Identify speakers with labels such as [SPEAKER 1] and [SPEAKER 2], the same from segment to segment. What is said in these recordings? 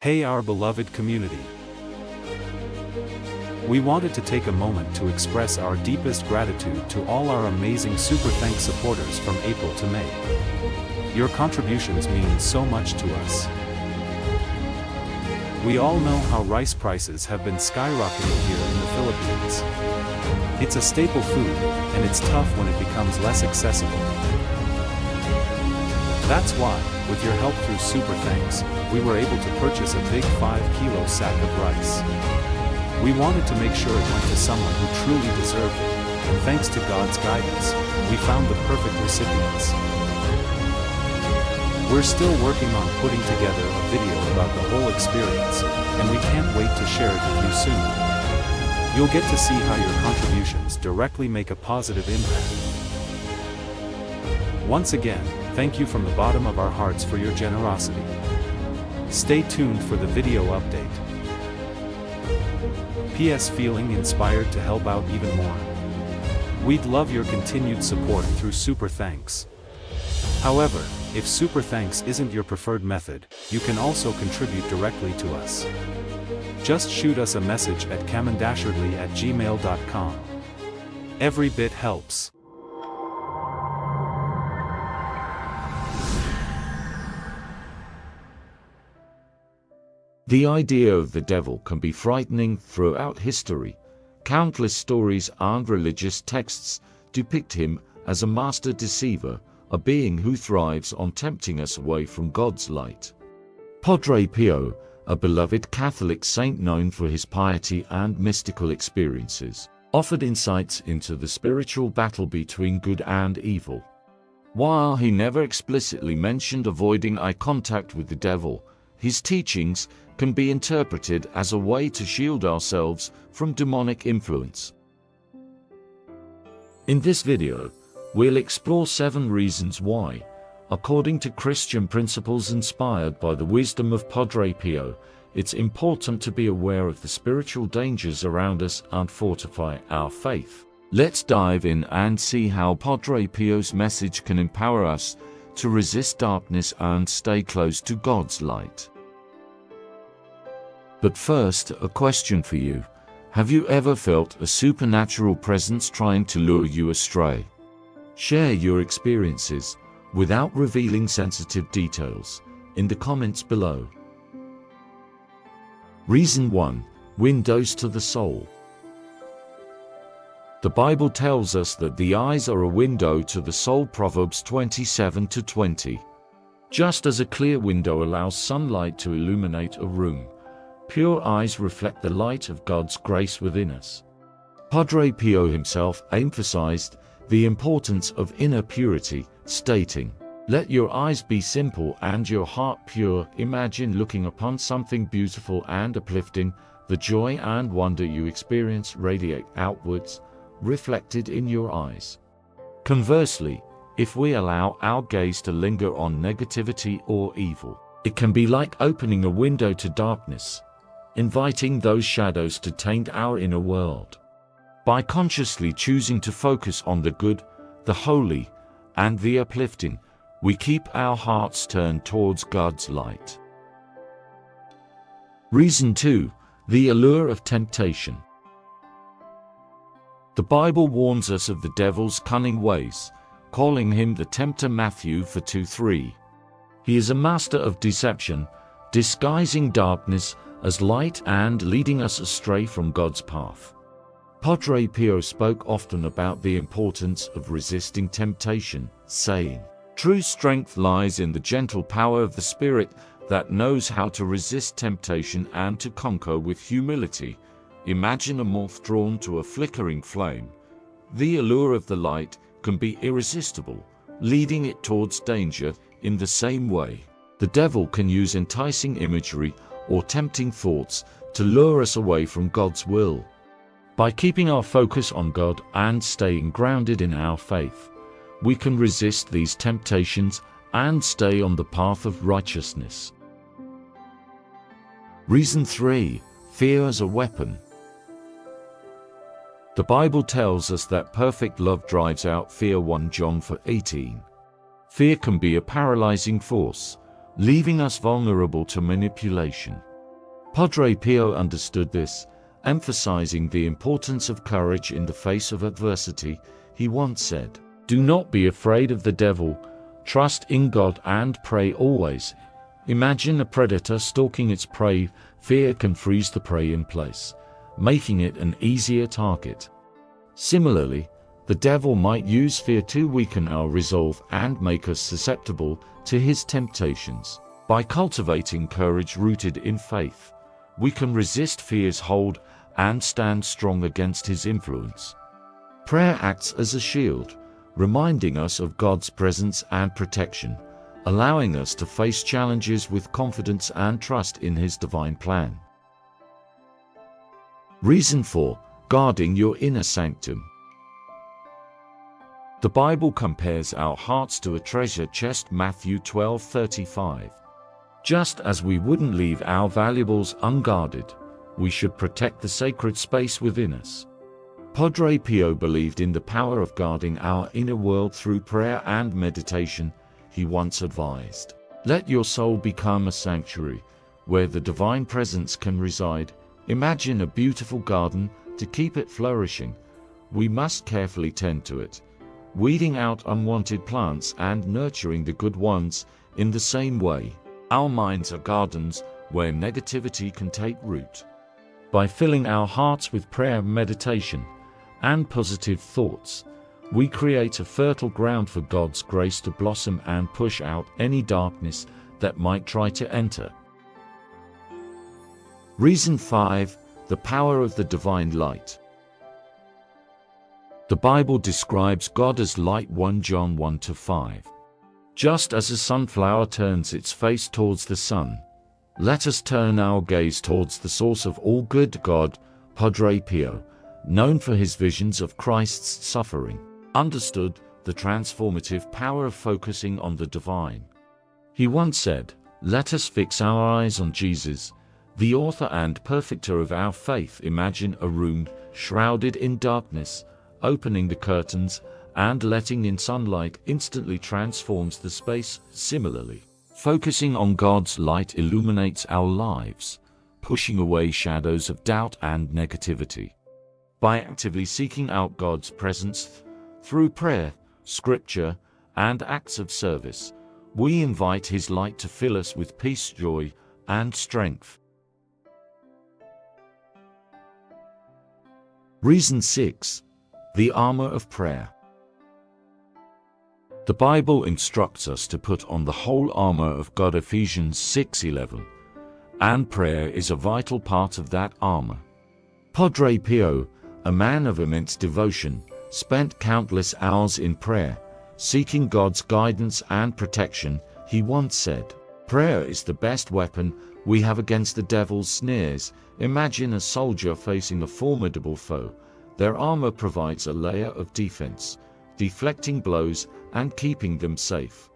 [SPEAKER 1] Hey our beloved community. We wanted to take a moment to express our deepest gratitude to all our amazing Super Thanks supporters from April to May. Your contributions mean so much to us. We all know how rice prices have been skyrocketing here in the Philippines. It's a staple food, and it's tough when it becomes less accessible. That's why, with your help through Super Thanks, we were able to purchase a big 5-kilo sack of rice. We wanted to make sure it went to someone who truly deserved it, and thanks to God's guidance, we found the perfect recipients. We're still working on putting together a video about the whole experience, and we can't wait to share it with you soon. You'll get to see how your contributions directly make a positive impact. Once again, thank you from the bottom of our hearts for your generosity. Stay tuned for the video update. P.S. Feeling inspired to help out even more? We'd love your continued support through Super Thanks. However, if Super Thanks isn't your preferred method, you can also contribute directly to us. Just shoot us a message at cma.ytchannel@gmail.com. Every bit helps.
[SPEAKER 2] The idea of the devil can be frightening throughout history. Countless stories and religious texts depict him as a master deceiver, a being who thrives on tempting us away from God's light. Padre Pio, a beloved Catholic saint known for his piety and mystical experiences, offered insights into the spiritual battle between good and evil. While he never explicitly mentioned avoiding eye contact with the devil, his teachings can be interpreted as a way to shield ourselves from demonic influence. In this video, we'll explore 7 reasons why, according to Christian principles inspired by the wisdom of Padre Pio, it's important to be aware of the spiritual dangers around us and fortify our faith. Let's dive in and see how Padre Pio's message can empower us to resist darkness and stay close to God's light. But first, a question for you. Have you ever felt a supernatural presence trying to lure you astray? Share your experiences, without revealing sensitive details, in the comments below. Reason 1. Windows to the soul. The Bible tells us that the eyes are a window to the soul, Proverbs 27:20. Just as a clear window allows sunlight to illuminate a room, pure eyes reflect the light of God's grace within us. Padre Pio himself emphasized the importance of inner purity, stating, "Let your eyes be simple and your heart pure. Imagine looking upon something beautiful and uplifting. The joy and wonder you experience radiate outwards, reflected in your eyes." Conversely, if we allow our gaze to linger on negativity or evil, it can be like opening a window to darkness, inviting those shadows to taint our inner world. By consciously choosing to focus on the good, the holy, and the uplifting, we keep our hearts turned towards God's light. Reason 2. The allure of temptation. The Bible warns us of the devil's cunning ways, calling him the tempter, Matthew 4:2-3. He is a master of deception, disguising darkness as light and leading us astray from God's path. Padre Pio spoke often about the importance of resisting temptation, saying, "True strength lies in the gentle power of the Spirit that knows how to resist temptation and to conquer with humility. Imagine a moth drawn to a flickering flame. The allure of the light can be irresistible, leading it towards danger. In the same way, the devil can use enticing imagery or tempting thoughts to lure us away from God's will. By keeping our focus on God and staying grounded in our faith, we can resist these temptations and stay on the path of righteousness. Reason 3. Fear as a weapon. The Bible tells us that perfect love drives out fear, 1 John 4:18. Fear can be a paralyzing force, leaving us vulnerable to manipulation. Padre Pio understood this, emphasizing the importance of courage in the face of adversity. He once said, "Do not be afraid of the devil, trust in God and pray always." Imagine a predator stalking its prey. Fear can freeze the prey in place, making it an easier target. Similarly, the devil might use fear to weaken our resolve and make us susceptible to his temptations. By cultivating courage rooted in faith, we can resist fear's hold and stand strong against his influence. Prayer acts as a shield, reminding us of God's presence and protection, allowing us to face challenges with confidence and trust in his divine plan. Reason 4. Guarding your inner sanctum. The Bible compares our hearts to a treasure chest, Matthew 12:35. Just as we wouldn't leave our valuables unguarded, we should protect the sacred space within us. Padre Pio believed in the power of guarding our inner world through prayer and meditation. He once advised, "Let your soul become a sanctuary, where the divine presence can reside. Imagine a beautiful garden. To keep it flourishing, we must carefully tend to it, weeding out unwanted plants and nurturing the good ones. In the same way, our minds are gardens where negativity can take root. By filling our hearts with prayer, meditation, and positive thoughts, we create a fertile ground for God's grace to blossom and push out any darkness that might try to enter." Reason 5. The power of the divine light. The Bible describes God as light, 1 John 1-5. Just as a sunflower turns its face towards the sun, let us turn our gaze towards the source of all good, God. Padre Pio, known for his visions of Christ's suffering, understood the transformative power of focusing on the divine. He once said, "Let us fix our eyes on Jesus, the author and perfecter of our faith." Imagine a room shrouded in darkness. Opening the curtains and letting in sunlight instantly transforms the space. Similarly, focusing on God's light illuminates our lives, pushing away shadows of doubt and negativity. By actively seeking out God's presence through prayer, scripture, and acts of service, we invite his light to fill us with peace, joy, and strength. Reason 6. The armor of prayer. The Bible instructs us to put on the whole armor of God, Ephesians 6:11, and prayer is a vital part of that armor. Padre Pio, a man of immense devotion, spent countless hours in prayer, seeking God's guidance and protection. He once said, "Prayer is the best weapon we have against the devil's snares." Imagine a soldier facing a formidable foe. Their armor provides a layer of defense, deflecting blows and keeping them safe.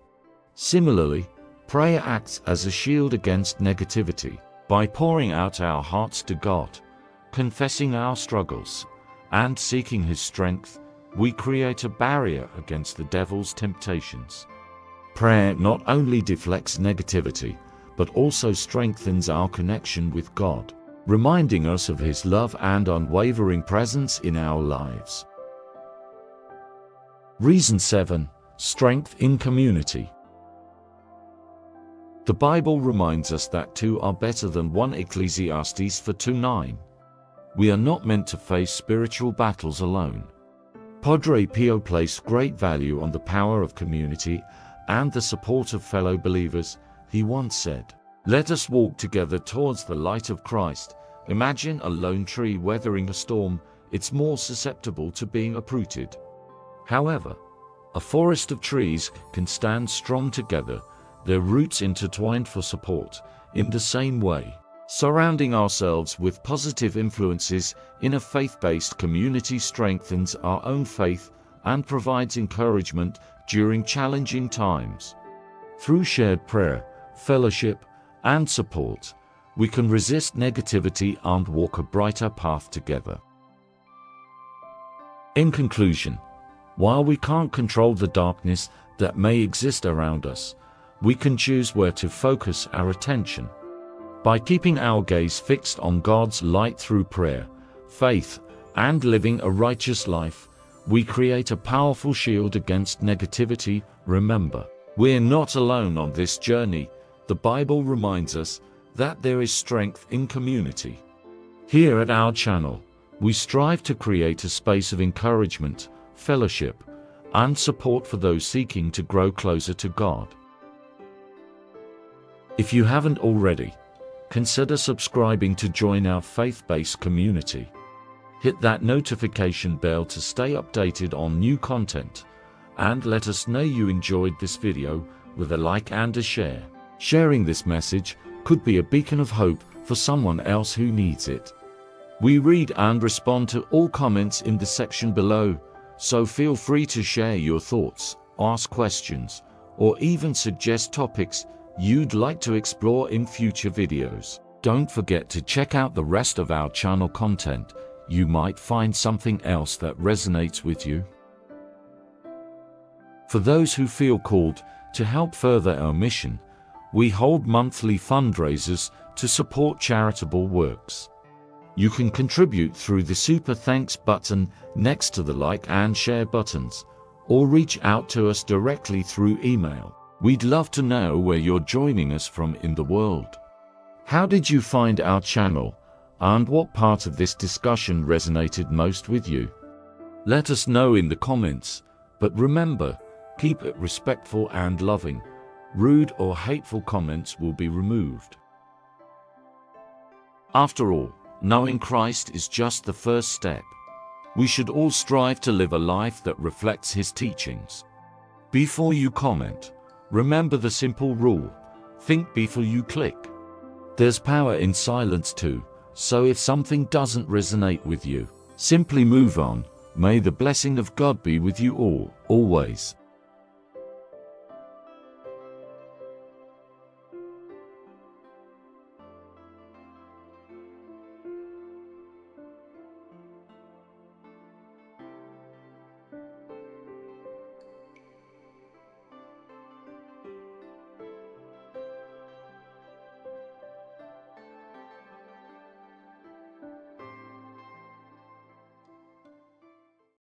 [SPEAKER 2] Similarly, prayer acts as a shield against negativity. By pouring out our hearts to God, confessing our struggles, and seeking his strength, we create a barrier against the devil's temptations. Prayer not only deflects negativity, but also strengthens our connection with God, reminding us of his love and unwavering presence in our lives. Reason 7. Strength in community. The Bible reminds us that two are better than one, Ecclesiastes 4:2-9. We are not meant to face spiritual battles alone. Padre Pio placed great value on the power of community and the support of fellow believers. He once said, "Let us walk together towards the light of Christ." Imagine a lone tree weathering a storm. It's more susceptible to being uprooted. However, a forest of trees can stand strong together, their roots intertwined for support. In the same way, surrounding ourselves with positive influences in a faith-based community strengthens our own faith and provides encouragement during challenging times. Through shared prayer, fellowship, and support, we can resist negativity and walk a brighter path together. In conclusion, while we can't control the darkness that may exist around us, we can choose where to focus our attention. By keeping our gaze fixed on God's light through prayer, faith, and living a righteous life, we create a powerful shield against negativity. Remember, we're not alone on this journey. The Bible reminds us that there is strength in community. Here at our channel, we strive to create a space of encouragement, fellowship, and support for those seeking to grow closer to God. If you haven't already, consider subscribing to join our faith-based community. Hit that notification bell to stay updated on new content, and let us know you enjoyed this video with a like and a share. Sharing this message could be a beacon of hope for someone else who needs it. We read and respond to all comments in the section below, so feel free to share your thoughts, ask questions, or even suggest topics you'd like to explore in future videos. Don't forget to check out the rest of our channel content. You might find something else that resonates with you. For those who feel called to help further our mission, we hold monthly fundraisers to support charitable works. You can contribute through the Super Thanks button next to the like and share buttons, or reach out to us directly through email. We'd love to know where you're joining us from in the world. How did you find our channel, and what part of this discussion resonated most with you? Let us know in the comments, but remember, keep it respectful and loving. Rude or hateful comments will be removed. After all, knowing Christ is just the first step. We should all strive to live a life that reflects His teachings. Before you comment, remember the simple rule: think before you click. There's power in silence too, so if something doesn't resonate with you, simply move on. May the blessing of God be with you all, always.